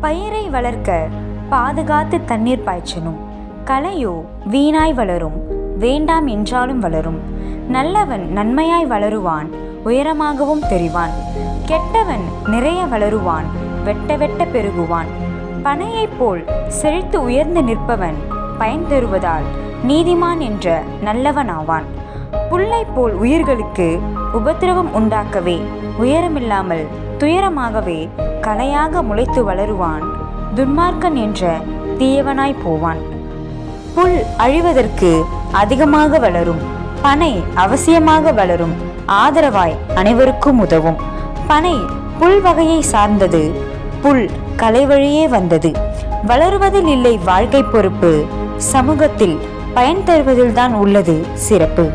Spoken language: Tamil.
பயிரை வளர்க்க பாதுகாத்து தண்ணீர் பாய்ச்சணும். களையோ வீணாய் வளரும், வேண்டாம் என்றாலும் வளரும். நல்லவன் நன்மையாய் வளருவான், உயரமாகவும் தெரிவான். கெட்டவன் நிறைய வளருவான், வெட்ட வெட்ட பெருகுவான். பனையைப் போல் செழித்து உயர்ந்து நிற்பவன் பயன் தருவதால் நீதிமான் என்ற நல்லவன் ஆவான். புல்லை போல் உயிர்களுக்கு உபத்திரவம் உண்டாக்கவே உயரமில்லாமல் துயரமாகவே களையாக முளைத்து வளருவான். துன்மார்க்கன் என்ற தீயவனாய் போவான். புல் அழிவதற்கு அதிகமாக வளரும், பனை அவசியமாக வளரும், ஆதரவாய் அனைவருக்கும் உதவும். பனை புல் வகையை சார்ந்தது, புல் கலை வழியே வந்தது. வளருவதில் இல்லை வாழ்க்கை பொறுப்பு, சமூகத்தில் பயன் தருவதில்தான் உள்ளது சிறப்பு.